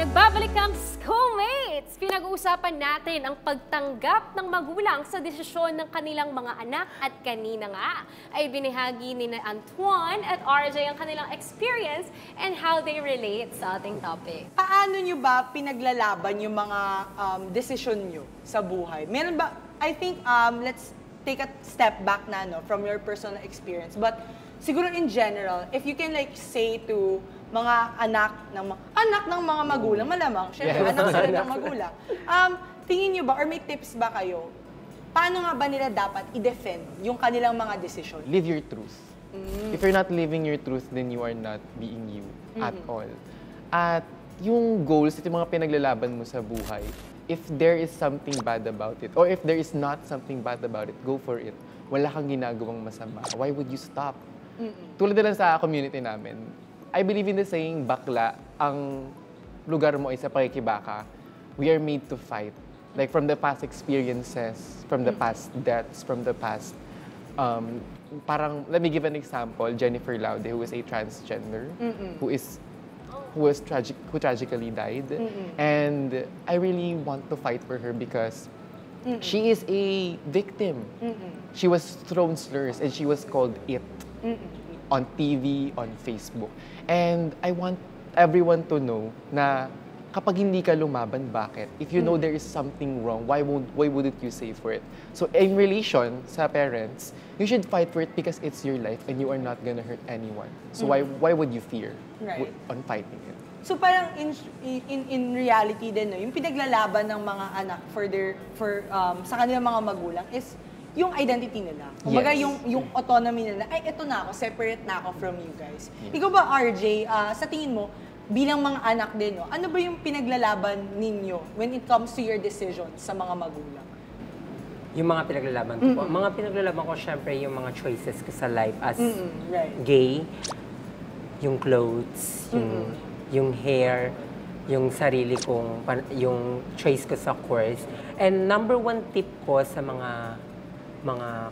Nagbabalik ang Schoolmates! Pinag-uusapan natin ang pagtanggap ng magulang sa desisyon ng kanilang mga anak at kanina nga ay binahagi ni Antoine at RJ ang kanilang experience and how they relate sa ating topic. Paano nyo ba pinaglalaban yung mga desisyon nyo sa buhay? Meron ba, I think, let's take a step back na from your personal experience. But siguro in general, if you can like say to mga anak ng mga magulang, malamang, syempre, anak sila ng magulang. Tingin nyo ba, or may tips ba kayo, paano nga ba nila dapat i-defend yung kanilang mga desisyon? Live your truth. If you're not living your truth, then you are not being you at all. At yung goals, ito yung mga pinaglalaban mo sa buhay, if there is something bad about it, or if there is not something bad about it, go for it. Wala kang ginagawang masama. Why would you stop? Tulad na lang sa community namin, I believe in the saying, bakla, ang lugar mo ay sa pakikibaka. We are made to fight. Like from the past experiences, from the past deaths, from the past, parang, let me give an example, Jennifer Laude, who is a transgender, who tragically died. And I really want to fight for her because she is a victim. She was thrown slurs and she was called it. On TV, on Facebook. And I want everyone to know na kapag hindi ka lumaban, bakit? If you know there is something wrong, why wouldn't you say for it? So in relation sa parents, you should fight for it because it's your life and you are not gonna hurt anyone. So why would you fear on fighting it? So parang in reality din, no, yung pinaglalaban ng mga anak sa kanilang mga magulang is yung identity nila. Kumbaga, yung autonomy nila, ay, eto na ako, separate na ako from you guys. Ikaw ba, RJ, sa tingin mo, bilang mga anak din, no, ano ba yung pinaglalaban ninyo when it comes to your decisions sa mga magulang? Yung mga pinaglalaban ko po. Mga pinaglalaban ko, syempre, yung mga choices ko sa life as gay, yung clothes, yung hair, yung sarili kong, yung choice ko sa course. And number one tip ko sa mga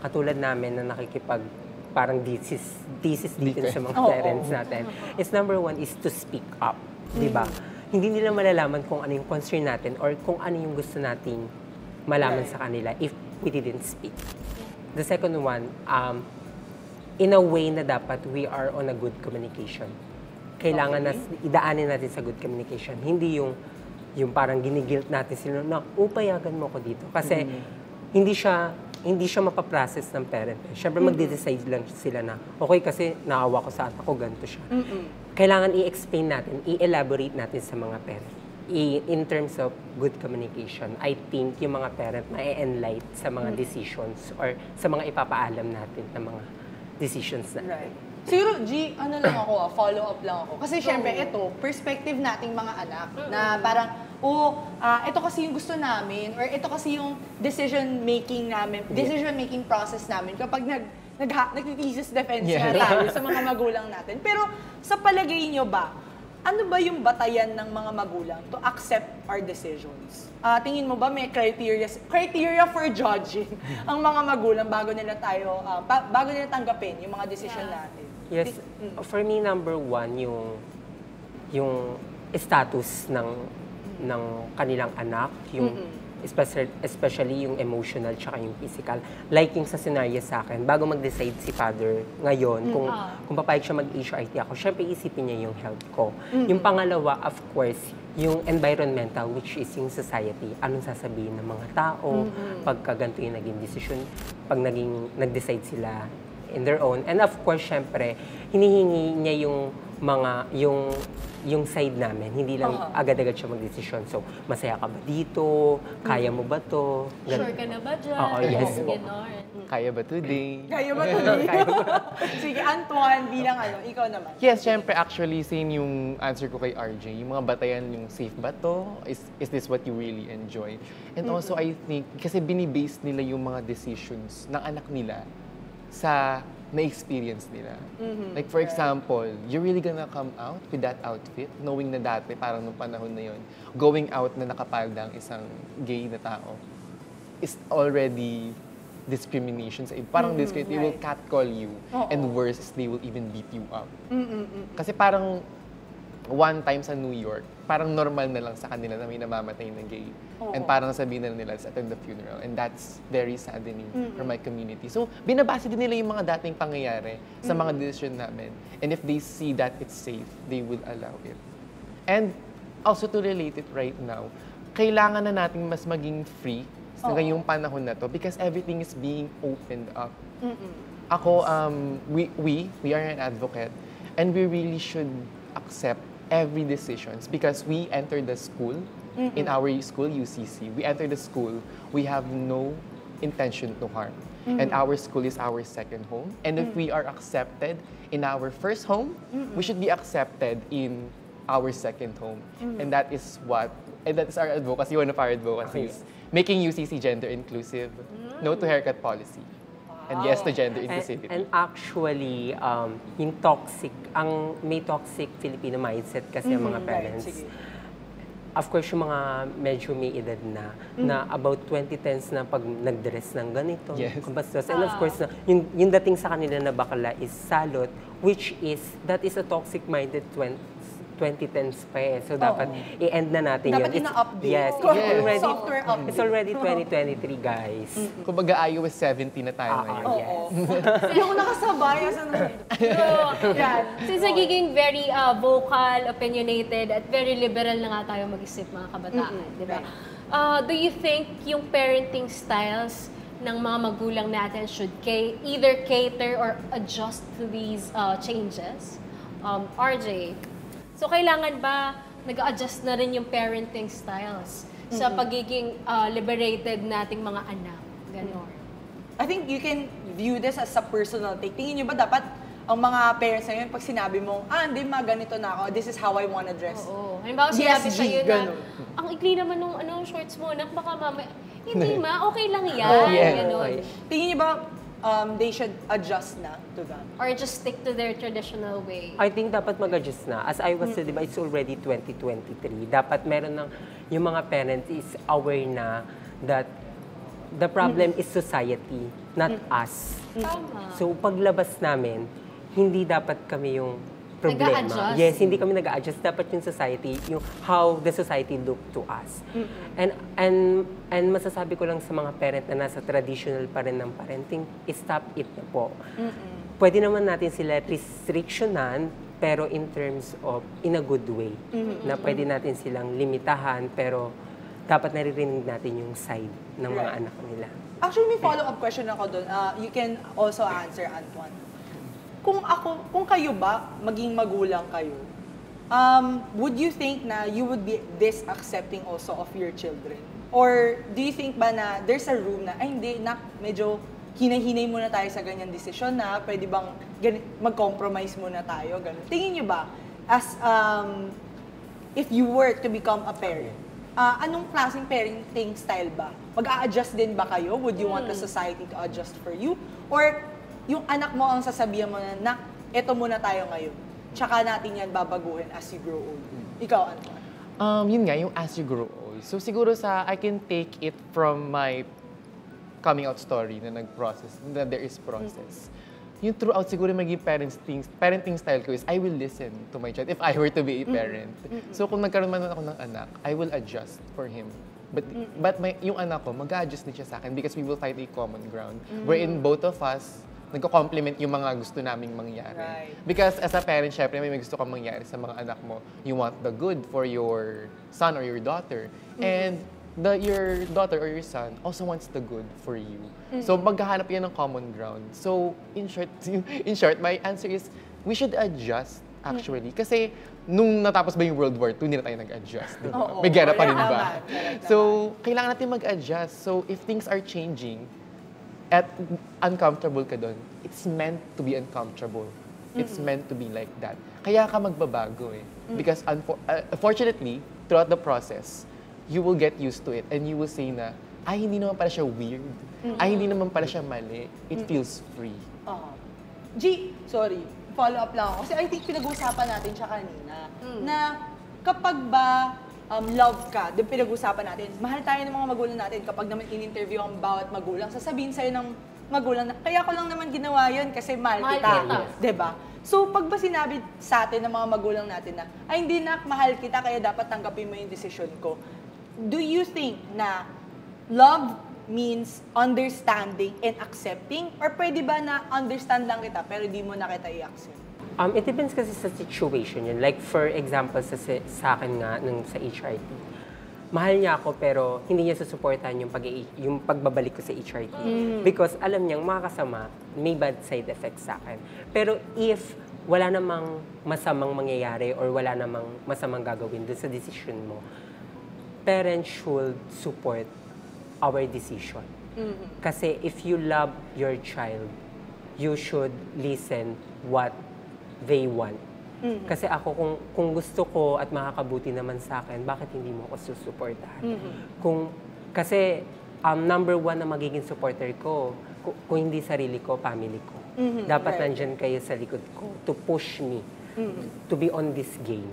katulad namin na parang thesis dito sa mga parents natin, is number one is to speak up, di ba? Hindi nila malalaman kung ano yung concern natin or kung ano yung gusto nating malaman sa kanila if we didn't speak. The second one, in a way na dapat we are on a good communication. Kailangan na idaanin natin sa good communication. Hindi yung parang ginigilt natin sila na, payagan mo ko dito. Kasi hindi siya mapaprocess ng parent. Siyempre, magde-decide lang sila na, okay, kasi naawa ko sa anak ko, ganito siya. Kailangan i-explain natin, i-elaborate natin sa mga parent. In terms of good communication, I think yung mga parent ma-enlight sa mga decisions or sa mga ipapaalam natin na mga decisions natin. Right. Siguro, G, follow up lang ako. Kasi syempre, ito, perspective nating mga anak na parang, ito kasi yung gusto namin or ito kasi yung decision-making process namin kapag nag-thesis defense na tayo sa mga magulang natin. Pero sa palagay nyo ba, ano ba yung batayan ng mga magulang to accept our decisions? Tingin mo ba may criteria for judging ang mga magulang bago nila tanggapin yung mga decision natin? Yes. For me, number one, yung status ng kanilang anak, yung especially yung emotional tsaka yung physical. Like yung sa scenario sa akin, bago mag-decide si father ngayon, kung papayag siya mag-HRT ako, syempre isipin niya yung health ko. Yung pangalawa, of course, yung environmental, which is yung society. Anong sasabihin ng mga tao, pagka ganito yung naging decision, pag nag-decide sila in their own. And of course, syempre, hinihingi niya yung side namin. Hindi lang agad-agad siya mag-desisyon. So, masaya ka ba dito? Kaya mo ba to? Sure ka na ba dyan? Yes. Kaya ba today? Kaya ba today? Sige, Antoine, bilang ikaw naman. Yes, syempre, actually, same yung answer ko kay RJ. Yung mga batayan, yung safe ba to? Is this what you really enjoy? And also, I think, kasi binibase nila yung mga decisions ng anak nila sa na-experience nila. Like for example, you're really gonna come out with that outfit knowing na dati, parang nung panahon na yon, going out na nakapalda ang isang gay na tao is already discrimination sa parang discrimination, they will catcall you and worse, they will even beat you up. Kasi parang one time sa New York, parang normal na lang sa kanila na may namamatay na gay. And parang sabihin na nila, let's attend the funeral. And that's very saddening for my community. So, binabase din nila yung mga dating pangyayari sa mga decision namin. And if they see that it's safe, they would allow it. And also to relate it right now, kailangan na nating mas maging free sa ngayong panahon na to because everything is being opened up. Ako, we are an advocate and we really should accept every decisions because we entered the school, in our school, UCC, we entered the school, we have no intention to harm. And our school is our second home. And if we are accepted in our first home, we should be accepted in our second home. And that is our advocacy, one of our advocacies. Making UCC gender inclusive, no to haircut policy. And yes to gender inclusivity. And actually, yung may toxic Filipino mindset kasi ang mga parents. Of course, yung mga medyo may edad na about 2010s na pag nag-dress ng ganito, kumbastos. And of course, yung dating sa kanila na bakla is salot, that is a toxic minded 2010s pa eh. So, dapat i-end na natin yun. Dapat ina-update. Yes. Software update. It's already 2023, guys. Kumbaga, iOS 17 na tayo ngayon. Yes. Hindi ako nakasabay. Since nagiging very vocal, opinionated, at very liberal na nga tayo mag-isip mga kabataan, di ba? Do you think yung parenting styles ng mga magulang natin should either cater or adjust to these changes? RJ, so kailangan ba nag-adjust na rin yung parenting styles sa pagiging liberated nating mga anak? Ganon. I think you can view this as a personal take. Tingin nyo ba dapat ang mga parents ngayon, pag sinabi mong, hindi ganito na ako, this is how I wanna dress. Oo. Halimbawa sinabi DSG, sa'yo na, ganun. ang ikli naman nung shorts mo, baka mama, hindi okay lang yan. Ganon. Tingin nyo ba they should adjust na to that? Or just stick to their traditional way? I think dapat mag-adjust na. As I was said, diba, it's already 2023. Dapat meron yung mga parents is aware na that the problem is society, not us. Tama. So, paglabas namin, hindi dapat kami yung problema. Nag-a-adjust? Yes, hindi kami nag-a-adjust. Dapat yung society, yung how the society look to us. And masasabi ko lang sa mga parent na nasa traditional pa rin ng parenting, stop it na po. Pwede naman natin sila restrictionan, pero in terms of, in a good way. Na pwede natin silang limitahan, pero dapat naririnig natin yung side ng mga anak nila. Actually, may follow-up question ako doon. You can also answer, Antoine. Kung kayo ba, maging magulang kayo, would you think na you would be this accepting also of your children? Or do you think ba na there's a room na, hindi, medyo hinahinay muna tayo sa ganyan desisyon na, pwede bang mag-compromise muna tayo? Ganun. Tingin nyo ba, as if you were to become a parent, anong klaseng parenting style ba? Mag-a-adjust din ba kayo? Would you want the society to adjust for you? Or yung anak mo ang sasabihan mo na, eto muna tayo ngayon. Tsaka natin yan babaguhin as you grow old. Ikaw, Antoine? Yun nga, yung as you grow old. So siguro I can take it from my coming out story na nag-process, na there is process. Yung throughout siguro maging parenting style ko is I will listen to my child if I were to be a parent. So kung nagkaroon man ako ng anak, I will adjust for him. But yung anak ko, mag-a-adjust din siya sa akin because we will find a common ground. Wherein both of us, nagko-complement yung mga gusto naming mangyari. Right. Because as a parent, syempre may gusto kang mangyari sa mga anak mo. You want the good for your son or your daughter. And your daughter or your son also wants the good for you. So maghahanap yan ng common ground. So in short, my answer is we should adjust actually. Kasi nung natapos ba yung World War II, hindi na tayo nag-adjust. Diba? May gera pa rin ba? So kailangan natin mag-adjust. So if things are changing, at uncomfortable ka doon, it's meant to be uncomfortable. It's meant to be like that. Kaya ka magbabago eh. Because fortunately, throughout the process, you will get used to it and you will say na, hindi naman pala siya weird. Hindi naman pala siya mali. It feels free. G, sorry, follow up lang ako. Kasi I think pinag-uusapan natin siya kanina. Na kapag ba love ka, din pinag-usapan natin. Mahal tayo ng mga magulang natin. Kapag naman in-interview ang bawat magulang, sasabihin sa'yo ng magulang na, kaya ko lang naman ginawa yun kasi mahal kita. Diba? So, pag ba sinabi sa atin ng mga magulang natin na, ay hindi nak, mahal kita, kaya dapat tanggapin mo yung desisyon ko. Do you think na love means understanding and accepting? Or pwede ba na understand lang kita, pero di mo na kita i-accept? It depends kasi sa situation yun. Like, for example, sa akin nga, nung sa HRT, mahal niya ako pero hindi niya susuportahan yung pagbabalik ko sa HRT. Because alam niyang makakasama, may bad side effects sa akin. Pero if wala namang masamang mangyayari or wala namang masamang gagawin dun sa decision mo, parents should support our decision. Kasi if you love your child, you should listen what they want. Kasi ako, kung gusto ko at makakabuti naman sa akin, bakit hindi mo ako susuportahan? Kasi number one na magiging supporter ko, kung hindi sarili ko, family ko. Dapat nandyan kayo sa likod ko to push me to be on this game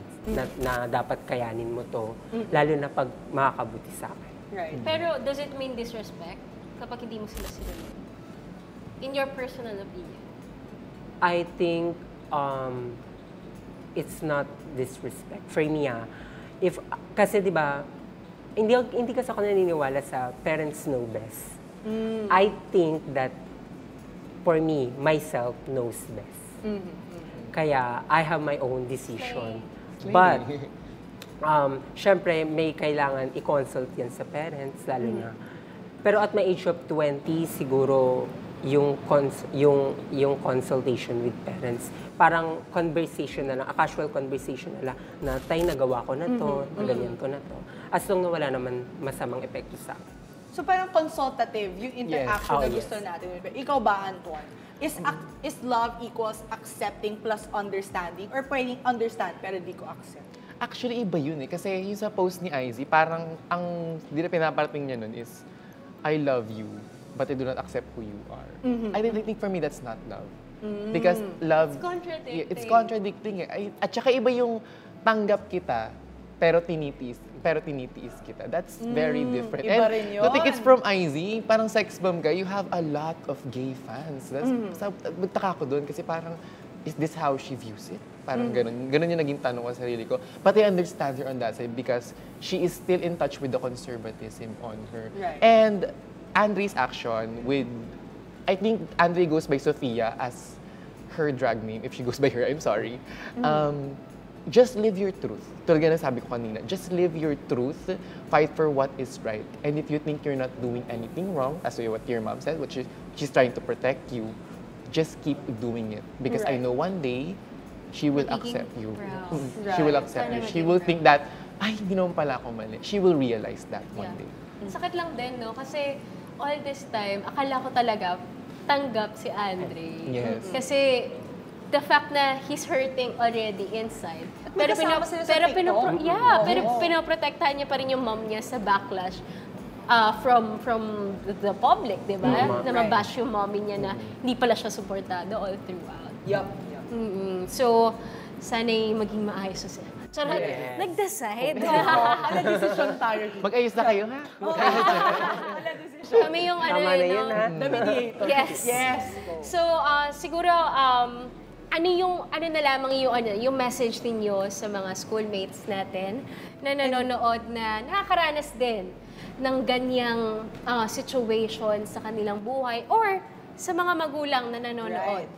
na dapat kayanin mo to, lalo na pag makakabuti sa akin. Right. Pero does it mean disrespect kapag hindi mo sila sinunod? In your personal opinion? I think it's not disrespect. For me, kasi di ba, hindi kasi ako naniniwala sa parents know best. I think that for me, myself knows best. Kaya I have my own decision. But, syempre, may kailangan i-consult yan sa parents, lalo na. Pero at my age of 20, siguro, yung consultation with parents, parang conversation na lang, a casual conversation na lang, na tayo nagawa ko na to, ganyan ko na to. As long na wala naman masamang epekto sa akin. So parang consultative yung interaction Yes. na Oh, gusto natin. Ikaw ba, Antoine? Is love equals accepting plus understanding? Or pwedeng understand pero di ko accept? Actually, iba yun eh. Kasi yung sa post ni Izzy, parang ang di na pinaparating niya nun is, I love you, but I do not accept who you are. I think for me, that's not love. Because love... It's contradicting. It's contradicting eh. At saka iba yung tanggap kita, pero tinitiis kita. That's very different. Iba rin yun. To think it's from Izzy, parang sex bomb ka, you have a lot of gay fans. Magtaka ko doon kasi parang, is this how she views it? Parang ganun. Ganun yung naging tanong ko sa sarili ko. But I understand her on that side because she is still in touch with the conservatism on her. Right. And Andre's action with, I think Andre goes by Sophia as her drag name. If she goes by her, I'm sorry. Just live your truth. Tulad na sabi ko kanina, just live your truth, fight for what is right. And if you think you're not doing anything wrong, as what your mom said, which is she's trying to protect you, just keep doing it. Because I Right. know one day, she will Magiging accept you. proud. She will Right. accept you. Sana She maging will proud. think that, ay, hindi naman pala ako mali. She will realize that one day. Sakit lang din, no? Kasi all this time, akala ko talaga tanggap si Andre. Yes. Kasi the fact na he's hurting already inside. May kasama sila sa TikTok. Pero Oo. pinoprotektahan niya pa rin yung mom niya sa backlash from the public, di ba? Na mabash yung mommy niya na hindi pala siya supportado all throughout. Yup. So, sana'y maging maayos sa sila. Charot, Yes. nag-decide. Ala decision tayo dito. Mag-ayos na kayo, ha? Ala decision. Kami yung ano, Tama na no? yun, ha? The mediator. Yes. Yes. So, siguro, ano na lamang yung message ninyo sa mga schoolmates natin na nanonood na nakakaranas din ng ganyang situation sa kanilang buhay or sa mga magulang na nanonood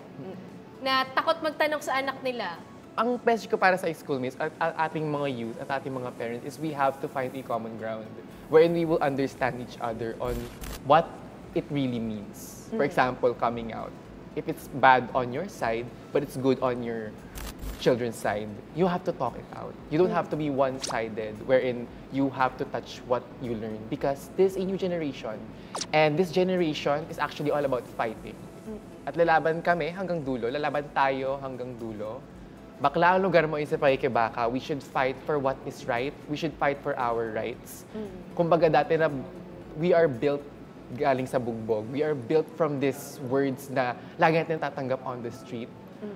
na takot magtanong sa anak nila. Ang message ko para sa schoolmates at ating mga youth at ating mga parents is we have to find a common ground wherein we will understand each other on what it really means. For example, coming out. If it's bad on your side, but it's good on your children's side, you have to talk it out. You don't have to be one-sided wherein you have to touch what you learn because this is a new generation. And this generation is actually all about fighting. At lalaban kami hanggang dulo, lalaban tayo hanggang dulo. Bakla ang lugar mo isa pakikibaka, we should fight for what is right. We should fight for our rights. Kumbaga dati na we are built galing sa bugbog. We are built from these words na lagi natin tatanggap on the street.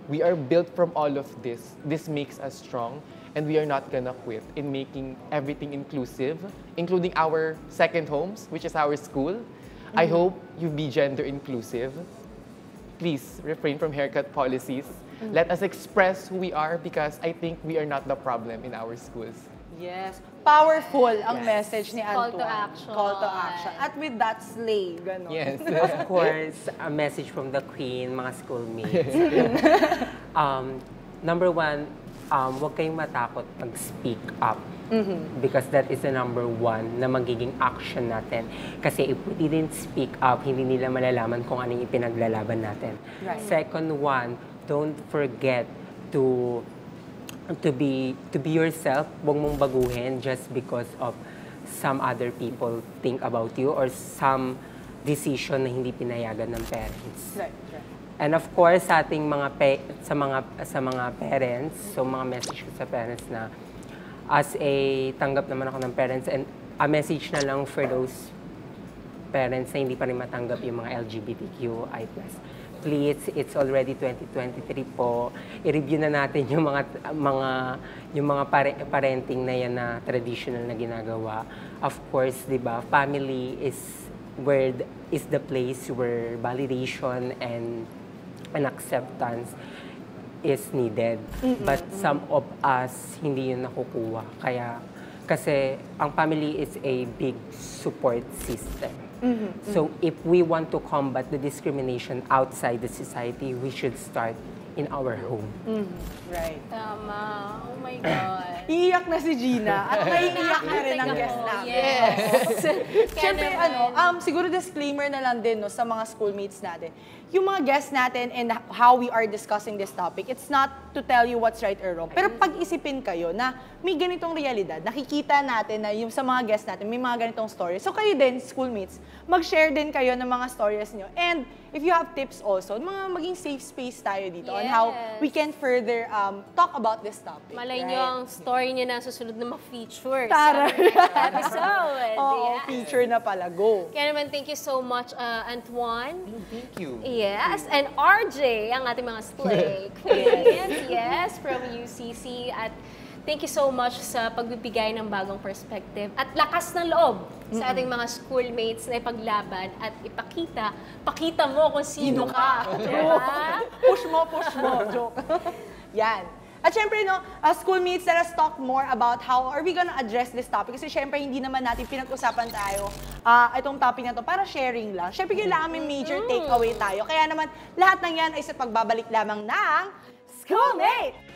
We are built from all of this. This makes us strong and we are not gonna quit in making everything inclusive, including our second homes, which is our school. I hope you be gender inclusive. please refrain from haircut policies. Let us express who we are because I think we are not the problem in our schools. Yes. Powerful ang message ni Call to Antoine. action. Call to action. At with that, slay. Ganon. Yes. Of course, a message from the Queen, mga schoolmates. Number one, huwag kayong matakot mag-speak up. Because that is the number one na magiging action natin. Kasi if we didn't speak up, hindi nila malalaman kung anong ipinaglalaban natin. Right. Second one, don't forget to be yourself. Huwag mong baguhin just because of some other people think about you or some decision na hindi pinayagan ng parents. Right, right. And of course, sa ating sa mga parents, so mga message ko sa parents na as a tanggap naman ako ng parents and a message na lang for those parents na hindi pa rin matanggap yung mga LGBTQI+. Please, it's already 2023 po. I-review na natin yung mga parenting na yan na traditional na ginagawa. Of course, 'di ba? Family is the place where validation and acceptance is needed. But some of us hindi yun nakukuha. Kasi ang family is a big support system. So if we want to combat the discrimination outside the society, we should start in our home. Right. Tama. Oh my God. Iiyak na si Gina at naiiyak na rin ang guest natin. Yes. Siyempre, siguro disclaimer na lang din no, sa mga schoolmates natin. Yung mga guests natin and how we are discussing this topic, it's not to tell you what's right or wrong. Pero pag-isipin kayo na may ganitong realidad, nakikita natin na yung sa mga guests natin, may mga ganitong stories. So kayo din, schoolmates, mag-share din kayo ng mga stories nyo. And if you have tips also, maging safe space tayo dito on how we can further talk about this topic. Malay right? nyo ang story niya na susunod na ma-feature Tara. sa next episode. Oo, Yes. feature na pala. Go. Kaya naman, thank you so much, Antoine. Thank you. Yes, and RJ, ang ating mga slay queens. Yes, from UCC. At thank you so much sa pagbibigay ng bagong perspective at lakas ng loob sa ating mga schoolmates na ipaglaban at pakita mo kung sino ka. Diba? Push mo. Joke. Yan. At syempre, schoolmates, let us talk more about how are we gonna address this topic. Kasi syempre, hindi naman natin pinag-usapan tayo itong topic na to para sharing lang. Syempre, kailangan may major takeaway tayo. Kaya naman, lahat ng yan ay sa pagbabalik lamang ng Schoolmate!